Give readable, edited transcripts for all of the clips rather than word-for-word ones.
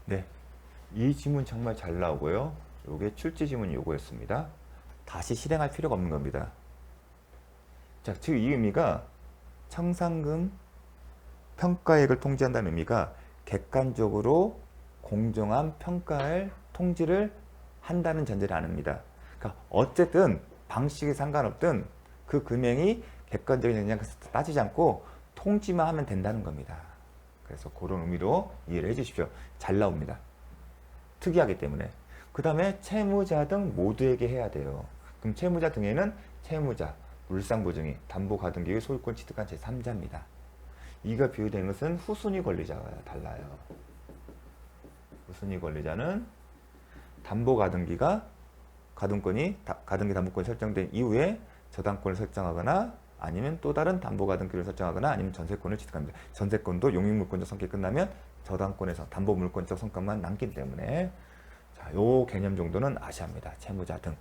네, 이 지문 정말 잘 나오고요. 요게 출제 지문이 요거였습니다. 다시 실행할 필요가 없는 겁니다. 자, 즉 이 의미가 청산금 평가액을 통지한다는 의미가 객관적으로 공정한 평가를 통지를 한다는 전제를 안 합니다. 그러니까 어쨌든 방식이 상관없든 그 금액이 객관적이냐 따지지 않고 통지만 하면 된다는 겁니다. 그래서 그런 의미로 이해를 해주십시오. 잘 나옵니다. 특이하기 때문에. 그 다음에 채무자 등 모두에게 해야 돼요. 그럼 채무자 등에는 채무자, 물상보증이, 담보가등기의 소유권 취득한 제3자입니다. 이가 비유되는 것은 후순위 권리자가 달라요. 후순위 권리자는 담보가등기가 가등권이 가등기 담보권이 설정된 이후에 저당권을 설정하거나 아니면 또 다른 담보가등기를 설정하거나 아니면 전세권을 취득합니다. 전세권도 용익물권적 성격이 끝나면 저당권에서 담보물권적 성격만 남기 때문에 자, 요 개념 정도는 아셔야 합니다. 채무자 등.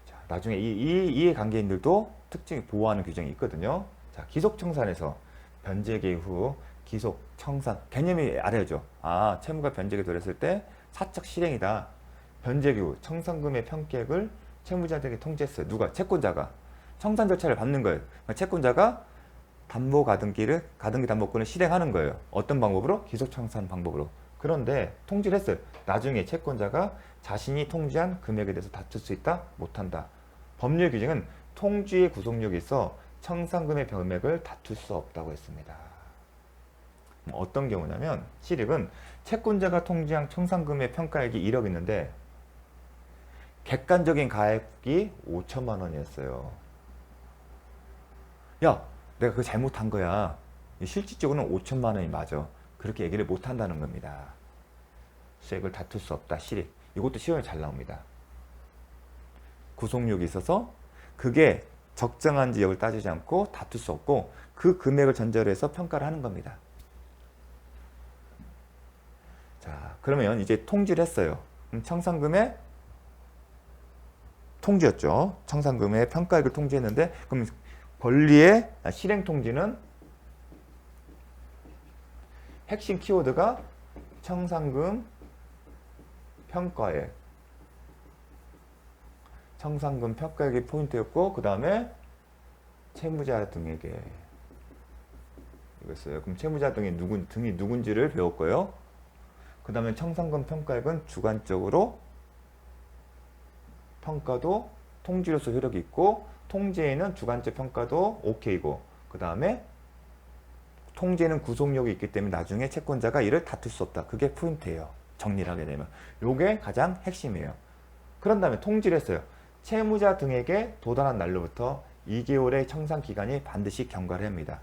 자, 나중에 이 이해관계인들도 특징 보호하는 규정이 있거든요. 자, 기속청산에서 변제기 후 기속청산 개념이 알아야죠. 아, 채무가 변제기 들었을 때 사적 실행이다. 변제기 후 청산금의 평가액을 채무자들에게 통지했어요. 누가? 채권자가. 청산 절차를 밟는 거예요. 그러니까 채권자가 가등기 담보권을 실행하는 거예요. 어떤 방법으로? 기속청산 방법으로. 그런데 통지를 했어요. 나중에 채권자가 자신이 통지한 금액에 대해서 다툴 수 있다? 못한다. 법률 규정은 통지의 구속력이 있어 청산금의 금액을 다툴 수 없다고 했습니다. 어떤 경우냐면 실익은 채권자가 통지한 청산금의 평가액이 1억 있는데 객관적인 가액이 5천만 원이었어요. 야, 내가 그거 잘못한 거야. 실질적으로는 5천만 원이 맞아. 그렇게 얘기를 못 한다는 겁니다. 수액을 다툴 수 없다. 실익. 이것도 시험에 잘 나옵니다. 구속력이 있어서 그게 적정한 지역을 따지지 않고 다툴 수 없고 그 금액을 전제로 해서 평가를 하는 겁니다. 자, 그러면 이제 통지를 했어요. 청산금의 통지였죠. 청산금의 평가액을 통지했는데 그럼 권리의 실행 통지는 핵심 키워드가 청산금 평가액. 청산금 평가액이 포인트였고 그 다음에 채무자 등에게 이거였어요. 그럼 채무자 등이 누군지를 배웠고요. 그 다음에 청산금 평가액은 주관적으로 평가도 통지로서 효력이 있고 통지에는 주관적 평가도 오케이고 그 다음에 통지에는 구속력이 있기 때문에 나중에 채권자가 이를 다툴 수 없다. 그게 포인트예요. 정리를 하게 되면. 요게 가장 핵심이에요. 그런 다음에 통지를 했어요. 채무자 등에게 도달한 날로부터 2개월의 청산기간이 반드시 경과를 합니다.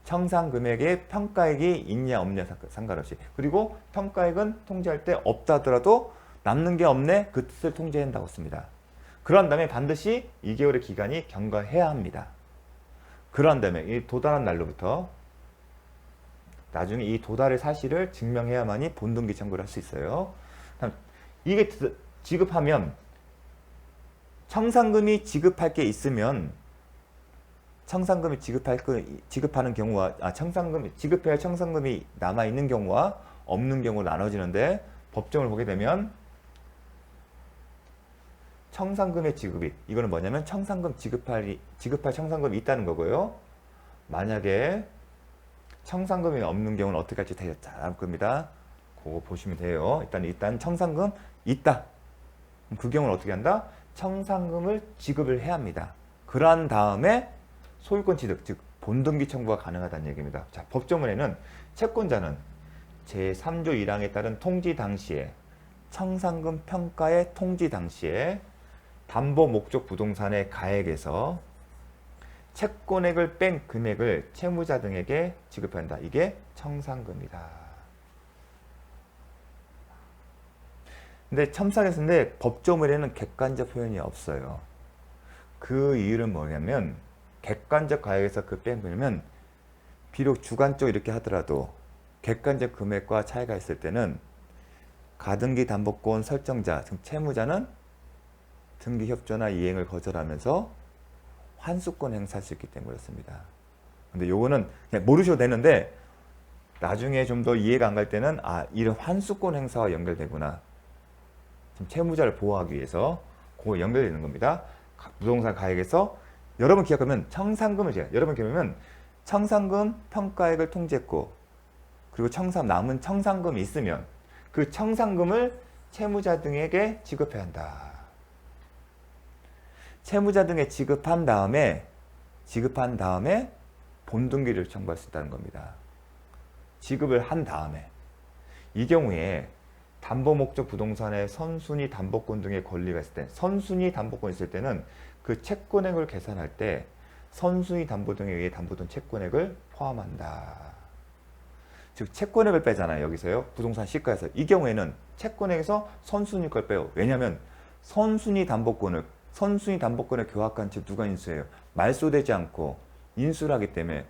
청산금액의 평가액이 있냐 없냐 상관없이. 그리고 평가액은 통지할 때 없다 하더라도 남는 게 없네 그 뜻을 통지한다고 씁니다. 그런 다음에 반드시 2개월의 기간이 경과해야 합니다. 그런 다음에 이 도달한 날로부터 나중에 이 도달의 사실을 증명해야만이 본등기 청구를 할 수 있어요. 이게 지급하면 청산금이 지급할 게 있으면 청산금이 지급하는 경우와 지급해야 할 청산금이 남아 있는 경우와 없는 경우로 나눠지는데 법정을 보게 되면 청산금의 지급이 이거는 뭐냐면 청산금 지급할 청산금이 있다는 거고요. 만약에 청산금이 없는 경우는 어떻게 할지 되게 잘 알 겁니다. 그거 보시면 돼요. 일단 청산금 있다. 그 경우는 어떻게 한다? 청산금을 지급을 해야 합니다. 그러한 다음에 소유권 취득, 즉 본등기 청구가 가능하다는 얘기입니다. 자, 법조문에는 채권자는 제3조 1항에 따른 통지 당시에 청산금 평가의 통지 당시에 담보 목적 부동산의 가액에서 채권액을 뺀 금액을 채무자 등에게 지급한다. 이게 청산금이다. 근데 첨삭에서인데 법조문에는 객관적 표현이 없어요. 그 이유는 뭐냐면 객관적 가액에서 그 뺀 금액은 비록 주관적 이렇게 하더라도 객관적 금액과 차이가 있을 때는 가등기 담보권 설정자, 즉 채무자는 등기 협조나 이행을 거절하면서 환수권 행사할 수 있기 때문에 그렇습니다. 근데 요거는 그냥 모르셔도 되는데 나중에 좀 더 이해가 안 갈 때는 이런 환수권 행사와 연결되구나. 지금 채무자를 보호하기 위해서 그거 연결되는 겁니다. 부동산 가액에서 여러분 기억하면 청산금을 여러분 기억하면 청산금 평가액을 통제했고 그리고 남은 청산금이 있으면 그 청산금을 채무자 등에게 지급해야 한다. 채무자 등에 지급한 다음에 본등기를 청구할 수 있다는 겁니다. 지급을 한 다음에 이 경우에 담보 목적 부동산의 선순위 담보권 등의 권리가 있을 때 선순위 담보권이 있을 때는 그 채권액을 계산할 때 선순위 담보 등에 의해 담보된 채권액을 포함한다. 즉 채권액을 빼잖아요. 여기서요. 부동산 시가에서. 이 경우에는 채권액에서 선순위 걸 빼요. 왜냐하면 선순위 담보권의 교합가치 누가 인수해요? 말소되지 않고 인수를 하기 때문에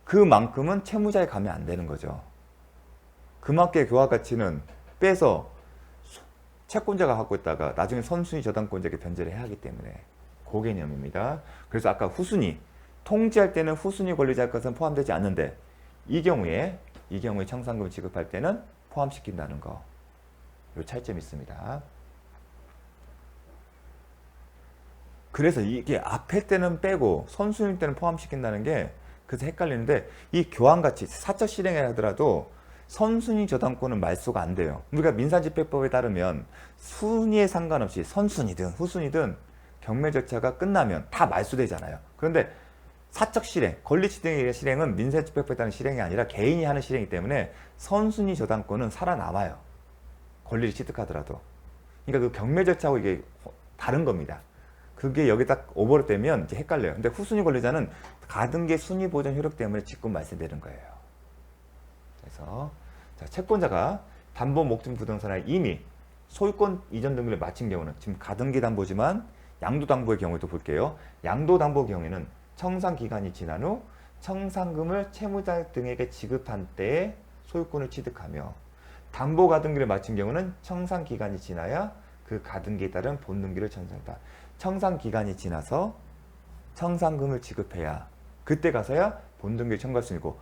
그만큼은 채무자에 가면 안 되는 거죠. 그만큼의 교합가치는 빼서 채권자가 갖고 있다가 나중에 선순위 저당권자에게 변제를 해야 하기 때문에 그 개념입니다. 그래서 아까 후순위 통지할 때는 후순위 권리자의 것은 포함되지 않는데 이 경우에 청산금 지급할 때는 포함시킨다는 거. 요 차이점이 있습니다. 그래서 이게 앞에 때는 빼고 선순위 때는 포함시킨다는 게 그래서 헷갈리는데 이 교환가치 사적 실행을 하더라도 선순위 저당권은 말소가 안 돼요. 우리가 민사집행법에 따르면 순위에 상관없이 선순위든 후순위든 경매 절차가 끝나면 다 말소되잖아요. 그런데 사적 실행, 권리취득 등의 실행은 민사집행법에 따른 실행이 아니라 개인이 하는 실행이기 때문에 선순위 저당권은 살아남아요. 권리를 취득하더라도. 그러니까 그 경매 절차하고 이게 다른 겁니다. 그게 여기 딱 오버랩 되면 이제 헷갈려요. 근데 후순위 권리자는 가등기 순위 보전 효력 때문에 지금 말씀드리는 거예요. 그래서 채권자가 담보 목적 부동산에 이미 소유권 이전 등기를 마친 경우는 지금 가등기 담보지만 양도 담보의 경우도 볼게요. 양도 담보 경우에는 청산 기간이 지난 후 청산금을 채무자 등에게 지급한 때에 소유권을 취득하며 담보 가등기를 마친 경우는 청산 기간이 지나야 그 가등기에 따른 본등기를 청산한다. 청산 기간이 지나서 청산금을 지급해야 그때 가서야 본등기를 청구할 수 있고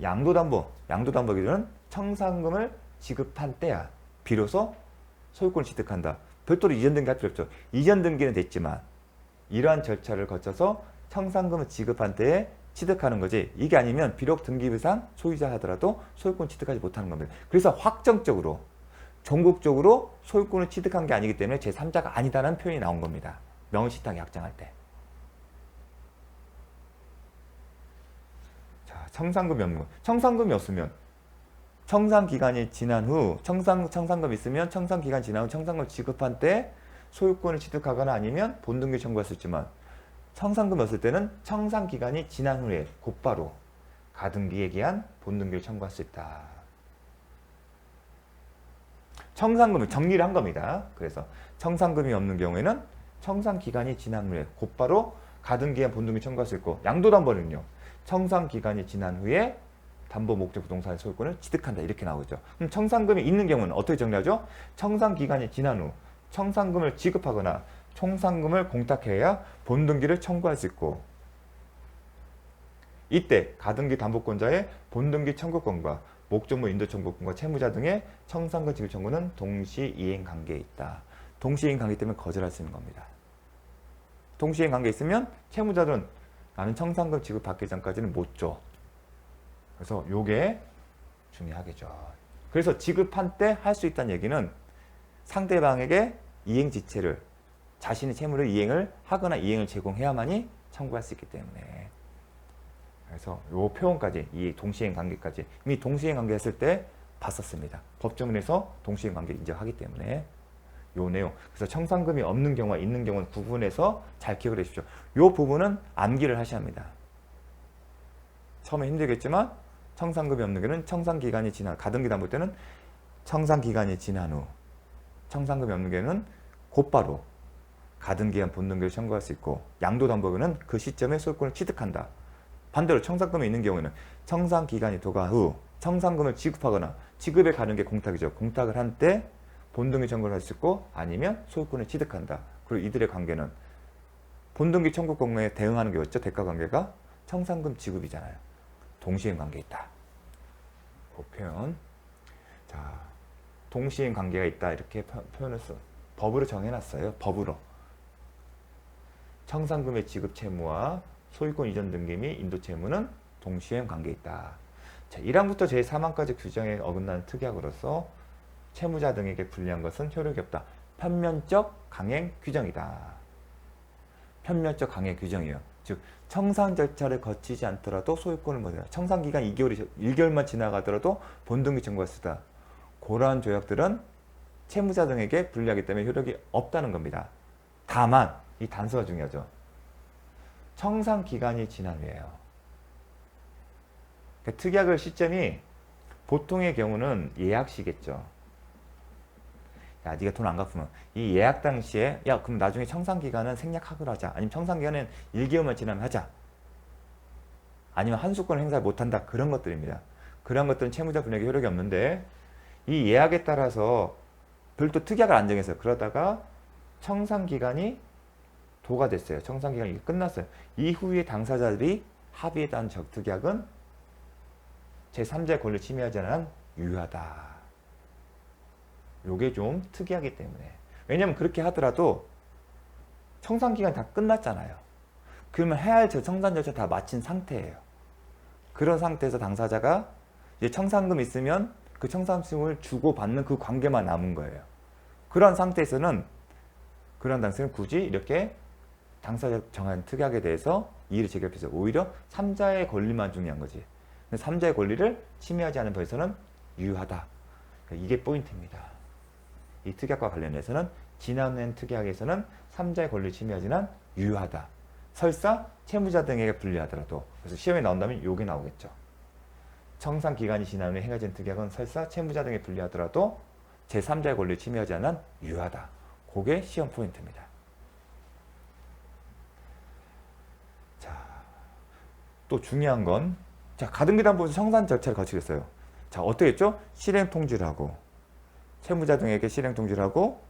양도담보 기준은 청산금을 지급한 때야 비로소 소유권을 취득한다. 별도로 이전 등기 할 필요 없죠. 이전 등기는 됐지만 이러한 절차를 거쳐서 청산금을 지급한 때에 취득하는 거지 이게 아니면 비록 등기부상 소유자 하더라도 소유권 취득하지 못하는 겁니다. 그래서 확정적으로 전국적으로 소유권을 취득한 게 아니기 때문에 제3자가 아니다라는 표현이 나온 겁니다. 명의신탁 약정할 때. 자, 청산금이 없는 거. 청산금이 없으면 청산 기간이 지난 후 청산금이 있으면 청산 기간 지난 후 청산금을 지급한 때 소유권을 취득하거나 아니면 본등기 청구할 수 있지만 청산금이 없을 때는 청산 기간이 지난 후에 곧바로 가등기에 기한 본등기를 청구할 수 있다. 청산금을 정리를 한 겁니다. 그래서 청산금이 없는 경우에는 청산 기간이 지난 후에 곧바로 가등기에 본등기 청구할 수 있고 양도담보는요. 청산 기간이 지난 후에 담보 목적 부동산의 소유권을 취득한다. 이렇게 나오죠. 그럼 청산금이 있는 경우는 어떻게 정리하죠? 청산 기간이 지난 후 청산금을 지급하거나 청산금을 공탁해야 본등기를 청구할 수 있고 이때 가등기 담보권자의 본등기 청구권과 목적물 인도 청구권과 채무자 등의 청산금 지급 청구는 동시 이행 관계에 있다. 동시 이행 관계 때문에 거절할 수 있는 겁니다. 동시 이행 관계 있으면 채무자들은 나는 청산금 지급 받기 전까지는 못 줘. 그래서 요게 중요하겠죠. 그래서 지급한 때 할 수 있다는 얘기는 상대방에게 이행 지체를 자신의 채무를 이행을 하거나 이행을 제공해야만이 청구할 수 있기 때문에 그래서 요 표현까지 이 동시행 관계까지 이미 동시행 관계 했을 때 봤었습니다. 법조문에서 동시행 관계 인정하기 때문에 요 내용 그래서 청산금이 없는 경우와 있는 경우는 구분해서 잘 기억을 해주십시오. 요 부분은 암기를 하셔야 합니다. 처음에 힘들겠지만 청산금이 없는 경우는 청산기간이 지난 가등기 담보 때는 청산기간이 지난 후 청산금이 없는 경우는 곧바로 가등기한 본등기를 청구할 수 있고 양도담보는 그 시점에 소유권을 취득한다. 반대로 청산금이 있는 경우에는 청산기간이 도가 후 청산금을 지급하거나 지급에 가는 게 공탁이죠. 공탁을 한 때 본등기 청구를 할 수 있고 아니면 소유권을 취득한다. 그리고 이들의 관계는 본등기 청구권에 대응하는 게 뭐죠? 대가관계가 청산금 지급이잖아요. 동시행 관계에 있다. 그 표현. 자, 동시행 관계가 있다 이렇게 표현을 법으로 정해놨어요. 법으로. 청산금의 지급 채무와 소유권 이전 등기 및 인도 채무는 동시행 관계에 있다. 자, 1항부터 제3항까지 규정에 어긋나는 특약으로서 채무자 등에게 불리한 것은 효력이 없다. 편면적 강행 규정이다. 편면적 강행 규정이에요. 즉 청산 절차를 거치지 않더라도 소유권을 뭐냐 청산 기간 1개월만 지나가더라도 본등기 청구할 수 있다. 그러한 조약들은 채무자 등에게 불리하기 때문에 효력이 없다는 겁니다. 다만 이 단서가 중요하죠. 청산 기간이 지난 후에요. 그러니까 특약을 시점이 보통의 경우는 예약 시겠죠. 야, 네가 돈 안 갚으면 이 예약 당시에 야 그럼 나중에 청산 기간은 생략하기로 하자. 아니면 청산 기간은 1개월만 지나면 하자. 아니면 한수권 행사를 못한다. 그런 것들입니다. 그런 것들은 채무자 분에게 효력이 없는데 이 예약에 따라서 별도 특약을 안 정했어요. 그러다가 청산 기간이 도가 됐어요. 청산 기간이 끝났어요. 이후에 당사자들이 합의에 따른 적특약은 제3자의 권리를 침해하지 않은 유효하다. 요게 좀 특이하기 때문에. 왜냐면 그렇게 하더라도 청산 기간이 다 끝났잖아요. 그러면 해야 할 청산 절차 다 마친 상태예요. 그런 상태에서 당사자가 이제 청산금 있으면 그 청산금을 주고 받는 그 관계만 남은 거예요. 그런 상태에서는 그런 당사자는 굳이 이렇게 당사자 정한 특약에 대해서 이의를 제기해서 오히려 3자의 권리만 중요한 거지. 3자의 권리를 침해하지 않은 법에서는 유효하다. 그러니까 이게 포인트입니다. 이 특약과 관련해서는 지난해 특약에서는 3자의 권리를 침해하지는 유효하다. 설사 채무자 등에게 불리하더라도. 그래서 시험에 나온다면 이게 나오겠죠. 청산 기간이 지난 후에 행해진 특약은 설사 채무자 등에 불리하더라도 제3자의 권리를 침해하지 않은 유효하다. 그게 시험 포인트입니다. 자, 또 중요한 건 자, 가등기담보에서 청산 절차를 거치겠어요. 자, 어떻게 했죠? 실행 통지를 하고 채무자 등에게 실행 통지를 하고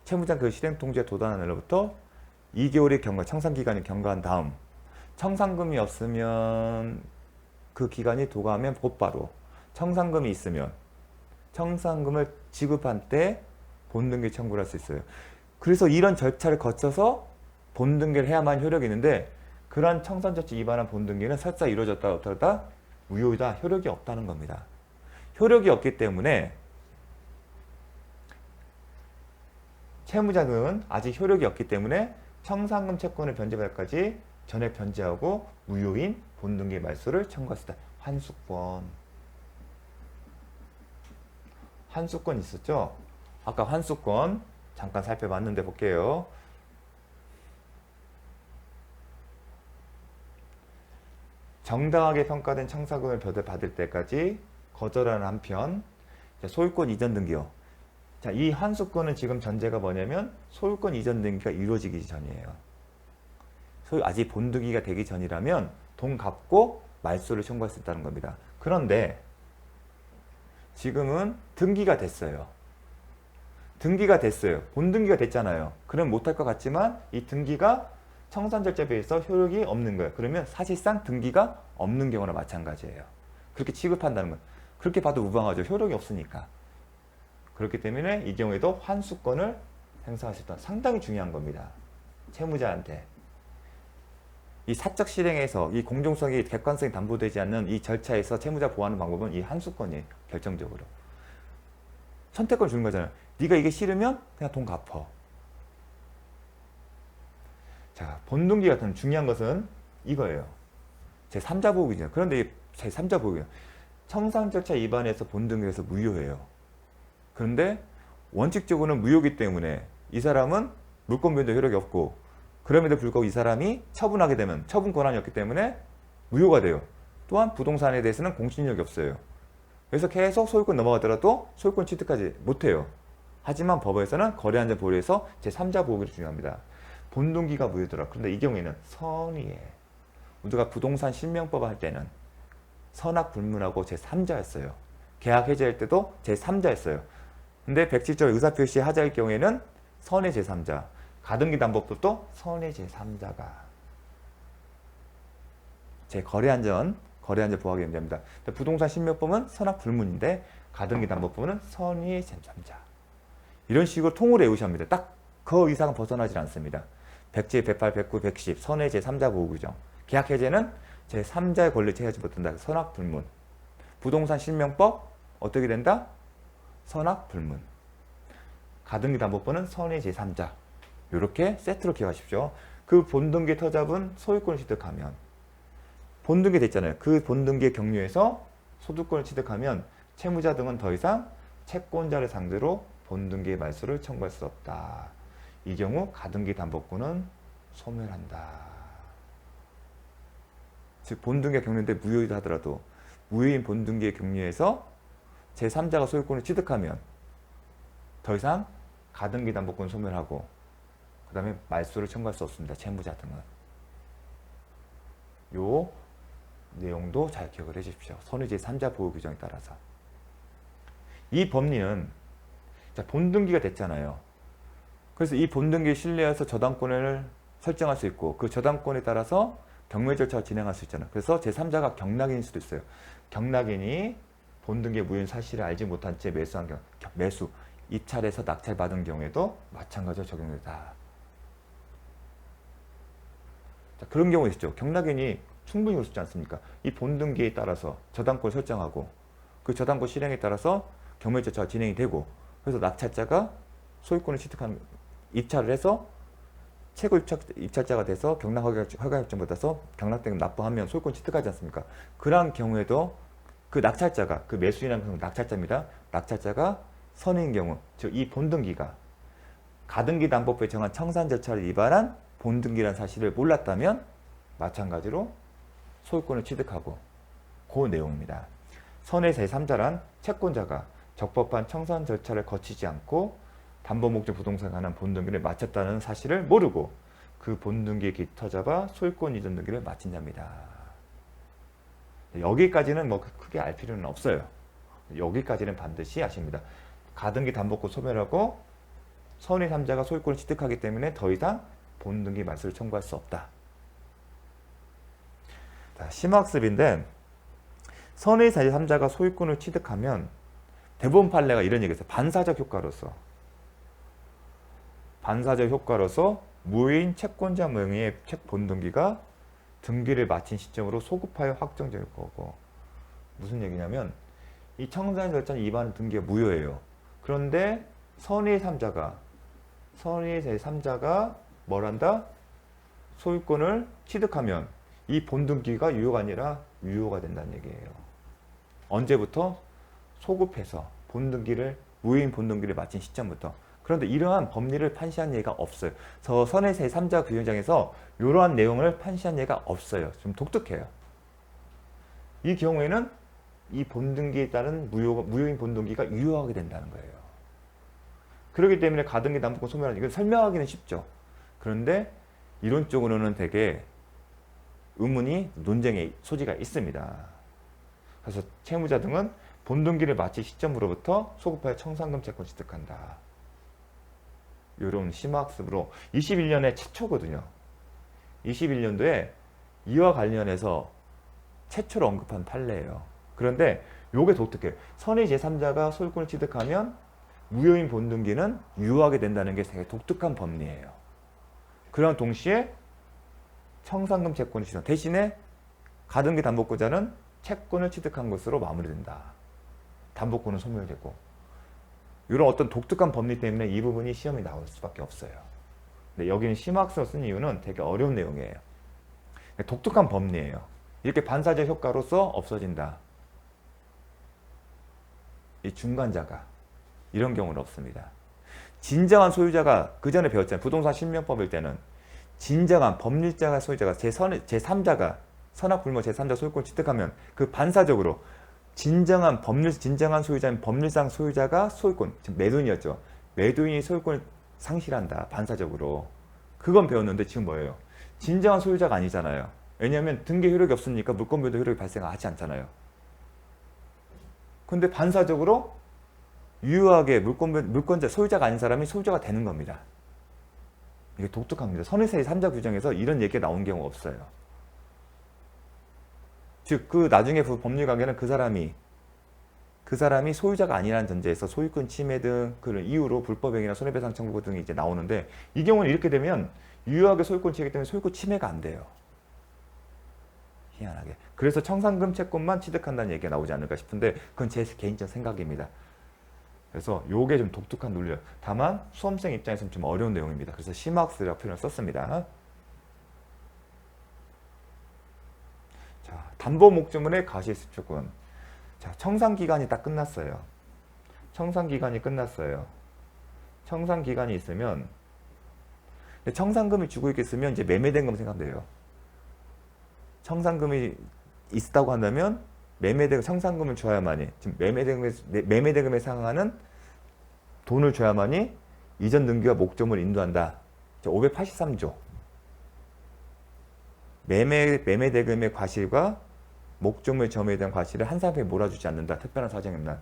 채무자는 그 실행 통지에 도달한 날로부터 2개월의 경과, 청산 기간이 경과한 다음 청산금이 없으면 그 기간이 도가하면 곧바로 청산금이 있으면 청산금을 지급한 때 본등기 청구를 할 수 있어요. 그래서 이런 절차를 거쳐서 본등기를 해야만 효력이 있는데 그러한 청산 절차 위반한 본등기는 설사 이루어졌다 어쩌다 무효이다. 효력이 없다는 겁니다. 효력이 없기 때문에 채무자는 아직 효력이 없기 때문에 청산금 채권을 변제받을까지 전액 변제하고 무효인 본등기 말소를 청구할 수 있다. 환수권. 환수권 있었죠? 아까 환수권 잠깐 살펴봤는데 볼게요. 정당하게 평가된 청산금을 받을 때까지 거절하는 한편 소유권 이전 등기요. 자, 이 환수권은 지금 전제가 뭐냐면 소유권 이전 등기가 이루어지기 전이에요. 아직 본등기가 되기 전이라면 돈 갚고 말소를 청구할 수 있다는 겁니다. 그런데 지금은 등기가 됐어요. 등기가 됐어요. 본등기가 됐잖아요. 그럼 못할 것 같지만 이 등기가 청산 절차에 비해서 효력이 없는 거예요. 그러면 사실상 등기가 없는 경우나 마찬가지예요. 그렇게 취급한다는 거예요. 그렇게 봐도 무방하죠. 효력이 없으니까. 그렇기 때문에 이 경우에도 환수권을 행사할 수 있다. 상당히 중요한 겁니다. 채무자한테. 이 사적 실행에서 이 공정성이 객관성이 담보되지 않는 이 절차에서 채무자 보호하는 방법은 이 환수권이에요. 결정적으로. 선택권을 주는 거잖아요. 네가 이게 싫으면 그냥 돈 갚어. 자, 본등기 같은 중요한 것은 이거예요. 제3자 보호이죠. 그런데 이 제3자 보호예요. 청산 절차 위반해서 본등기에서 무효해요. 그런데 원칙적으로는 무효이기 때문에 이 사람은 물권 변제 효력이 없고 그럼에도 불구하고 이 사람이 처분하게 되면 처분 권한이 없기 때문에 무효가 돼요. 또한 부동산에 대해서는 공신력이 없어요. 그래서 계속 소유권 넘어가더라도 소유권 취득하지 못해요. 하지만 법에서는 거래안전 보호에서 제3자 보호가 중요합니다. 본등기가 무효더라. 그런데 이 경우에는 선의에 우리가 부동산 실명법 할 때는 선악 불문하고 제3자였어요. 계약 해지할 때도 제3자였어요. 근데 107조 의사표시 하자일 경우에는 선의 제3자, 가등기 담보법도 선의 제3자가 제 거래안전 거래한 자 보호하기 염려합니다. 부동산 신명법은 선악불문인데 가등기 담보법은 선의 제3자. 이런 식으로 통으로 외우셔야 합니다. 딱 그 이상은 벗어나질 않습니다. 107, 108, 109, 110 선의 제3자 보호 규정. 계약 해제는 제3자의 권리에 제하지 못한다. 선악불문. 부동산 신명법 어떻게 된다? 선악불문. 가등기 담보법은 선의 제3자. 이렇게 세트로 기억하십시오. 그 본등기 터잡은 소유권을 취득하면 본등기 됐잖아요. 그 본등기의 경유에서 소유권을 취득하면 채무자 등은 더 이상 채권자를 상대로 본등기의 말소를 청구할 수 없다. 이 경우 가등기 담보권은 소멸한다. 즉 본등기가 경유인데 무효이다 하더라도 무효인 본등기의 경유에서 제3자가 소유권을 취득하면 더 이상 가등기 담보권 소멸하고 그 다음에 말소를 청구할 수 없습니다. 채무자 등은. 요 내용도 잘 기억을 해 주십시오. 선의 제3자 보호 규정에 따라서. 이 법리는 자, 본등기가 됐잖아요. 그래서 이 본등기에 신뢰해서 저당권을 설정할 수 있고 그 저당권에 따라서 경매 절차를 진행할 수 있잖아요. 그래서 제3자가 경락인일 수도 있어요. 경락인이 본등기의 무효인 사실을 알지 못한 채 매수한 경우, 매수, 입찰해서 낙찰받은 경우에도 마찬가지로 적용된다. 자, 그런 경우 있죠. 경락인이 충분히 그렇지 않습니까? 이 본등기에 따라서 저당권을 설정하고 그 저당권 실행에 따라서 경매 절차가 진행이 되고 그래서 낙찰자가 소유권을 취득한 입찰을 해서 최고 입찰자가 돼서 경락 허가협정 받아서 경락대금 납부하면 소유권 취득하지 않습니까? 그러한 경우에도 그 낙찰자가 그 매수인이라는 경우 낙찰자입니다. 낙찰자가 선인 경우 즉 이 본등기가 가등기 담보법에 정한 청산 절차를 위반한 본등기라는 사실을 몰랐다면 마찬가지로 소유권을 취득하고 그 내용입니다. 선의 제3자란 채권자가 적법한 청산 절차를 거치지 않고 담보 목적 부동산에 관한 본등기를 마쳤다는 사실을 모르고 그 본등기에 기터잡아 소유권 이전 등기를 마친 자입니다. 여기까지는 뭐 크게 알 필요는 없어요. 여기까지는 반드시 아십니다. 가등기 담보권 소멸하고 선의 3자가 소유권을 취득하기 때문에 더 이상 본등기 말소를 청구할 수 없다. 자, 심화학습인데 선의 3자가 소유권을 취득하면 대법원 판례가 이런 얘기했어요. 반사적 효과로서 무효인 채권자 명의의 책 본등기가 등기를 마친 시점으로 소급하여 확정될 거고 무슨 얘기냐면 이 청산 절차 위반 등기가 무효예요. 그런데 선의 3자가 뭘 한다? 소유권을 취득하면 이 본등기가 유효가 아니라 유효가 된다는 얘기예요. 언제부터? 소급해서 무효인 본등기를 마친 시점부터. 그런데 이러한 법리를 판시한 예가 없어요. 저 선의 제3자 규정에서 이러한 내용을 판시한 예가 없어요. 좀 독특해요. 이 경우에는 이 본등기에 따른 무효인 본등기가 유효하게 된다는 거예요. 그렇기 때문에 가등기 담보권 소멸하는 이건 설명하기는 쉽죠. 그런데 이론적으로는 되게 논쟁의 소지가 있습니다. 그래서 채무자 등은 본등기를 마칠 시점으로부터 소급하여 청산금 채권 취득한다. 이런 심화학습으로 21년에 최초거든요. 21년도에 이와 관련해서 최초로 언급한 판례예요. 그런데 요게 독특해요. 선의 제3자가 소유권을 취득하면 무효인 본등기는 유효하게 된다는 게 되게 독특한 법리예요. 그런 동시에 청산금 채권을 취득 대신에 가등기 담보권자는 채권을 취득한 것으로 마무리된다. 담보권은 소멸되고 이런 어떤 독특한 법리 때문에 이 부분이 시험에 나올 수밖에 없어요. 근데 여기는 심화학습을 쓴 이유는 되게 어려운 내용이에요. 독특한 법리예요. 이렇게 반사적 효과로서 없어진다. 이 중간자가 이런 경우는 없습니다. 진정한 소유자가 그 전에 배웠잖아요. 부동산 신명법일 때는 진정한 법률자가 소유자가 제3자가 선악불모 제3자 소유권 취득하면 그 반사적으로 진정한 소유자인 법률상 소유자가 소유권, 지금 매도인이었죠. 매도인이 소유권을 상실한다. 반사적으로. 그건 배웠는데 지금 뭐예요? 진정한 소유자가 아니잖아요. 왜냐하면 등기 효력이 없으니까 물권배도 효력이 발생하지 않잖아요. 근데 반사적으로 유효하게 물권자, 소유자가 아닌 사람이 소유자가 되는 겁니다. 이게 독특합니다. 선의세 3자 규정에서 이런 얘기가 나온 경우 없어요. 즉 그 나중에 법률 관계는 그 사람이 소유자가 아니라는 전제에서 소유권 침해 등 그런 이유로 불법행위나 손해배상 청구 등이 이제 나오는데, 이 경우는 이렇게 되면 유효하게 소유권 취득하기 때문에 소유권 침해가 안 돼요. 희한하게. 그래서 청산금 채권만 취득한다는 얘기가 나오지 않을까 싶은데, 그건 제 개인적 생각입니다. 그래서 요게 좀 독특한 논리예요. 다만 수험생 입장에서는 좀 어려운 내용입니다. 그래서 심화학습이라고 표현을 썼습니다. 자, 담보 목적물의 과실수취권. 자, 청산기간이 딱 끝났어요. 청산기간이 끝났어요. 청산기간이 있으면, 청산금이 주고 있겠으면 이제 매매된 금 생각돼요. 청산금이 있다고 한다면 매매된 청산금을 줘야만이, 지금 매매대금에 상하는 돈을 줘야만이 이전 등기와 목적물을 인도한다. 583조. 매매대금의 과실과 목적물 점유에 대한 과실을 한 사람에게 몰아주지 않는다. 특별한 사정이면.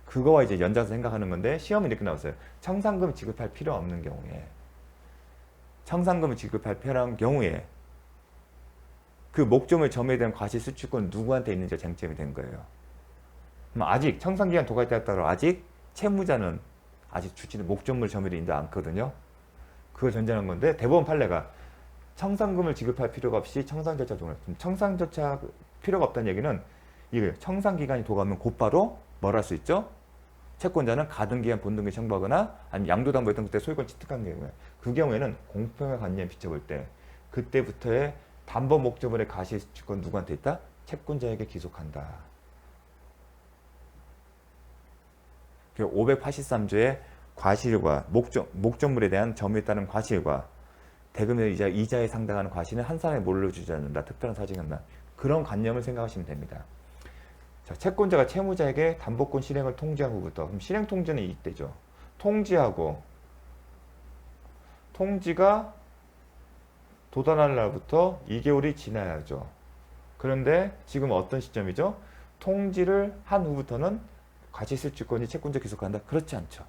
그거와 이제 연장해서 생각하는 건데, 시험이 이렇게 나왔어요. 청산금 지급할 필요 없는 경우에, 청산금을 지급할 필요한 경우에 그 목적물 점유에 대한 과실 수취권 누구한테 있는지가 쟁점이 된 거예요. 그럼 아직 청산기간 도과에 따라 아직 채무자는 아직 주치는 목적물 점유를 인도 않거든요. 그걸 전제하는 건데, 대법원 판례가 청산금을 지급할 필요가 없이 청산 절차 종료. 청산 절차 필요가 없다는 얘기는, 이게 청산기간이 도과하면 곧바로 뭘 할 수 있죠? 채권자는 가등기한 본등기 청구하거나 아니면 양도담보했던 그때 소유권 취득한 경우에, 그 경우에는 공평한 관념에 비춰볼 때 그때부터의 담보 목적물의 과실수취권 누구한테 있다? 채권자에게 기속한다. 583조의 과실과 목적물에 대한 점유에 따른 과실과 대금의 이자에 상당하는 과실은 한 사람에 몰려주지 않는다. 특별한 사정이 없나. 그런 관념을 생각하시면 됩니다. 자, 채권자가 채무자에게 담보권 실행을 통지한 후부터, 그럼 실행 통지는 이때죠. 통지하고 통지가 도달하는 날부터 2개월이 지나야죠. 그런데 지금 어떤 시점이죠? 통지를 한 후부터는 과실수취권이 채권자 기속한다? 그렇지 않죠.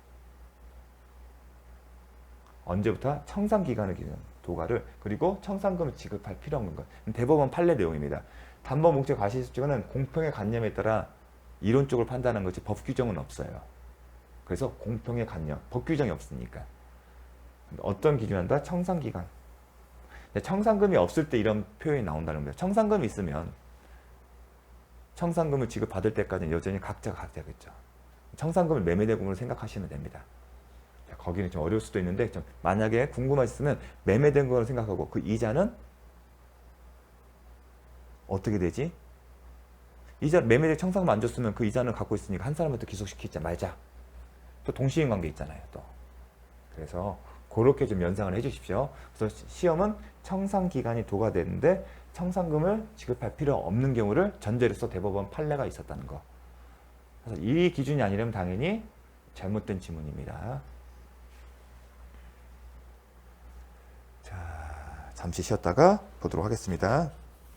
언제부터? 청산기간을 기준, 도과를, 그리고 청산금을 지급할 필요 없는 것. 대법원 판례 내용입니다. 담보 목적 과실수취권은 공평의 관념에 따라 이론적으로 판단하는 거지 법 규정은 없어요. 그래서 공평의 관념, 법 규정이 없으니까. 어떤 기준을 한다? 청산기간. 청산금이 없을 때 이런 표현이 나온다는 거예요. 청산금이 있으면 청산금을 지급받을 때까지는 여전히 각자겠죠. 청산금을 매매대금으로 생각하시면 됩니다. 거기는 좀 어려울 수도 있는데, 좀 만약에 궁금하셨으면 매매된 거로 생각하고, 그 이자는 어떻게 되지? 이자 매매대 청산금 안 줬으면 그 이자는 갖고 있으니까 한 사람한테 기속시키지 말자. 또 동시인 관계 있잖아요. 또 그래서 그렇게 좀 연상을 해주십시오. 그래서 시험은 청산기간이 도과되는데 청산금을 지급할 필요 없는 경우를 전제로 해서 대법원 판례가 있었다는 거. 그래서 이 기준이 아니라면 당연히 잘못된 지문입니다. 자, 잠시 쉬었다가 보도록 하겠습니다.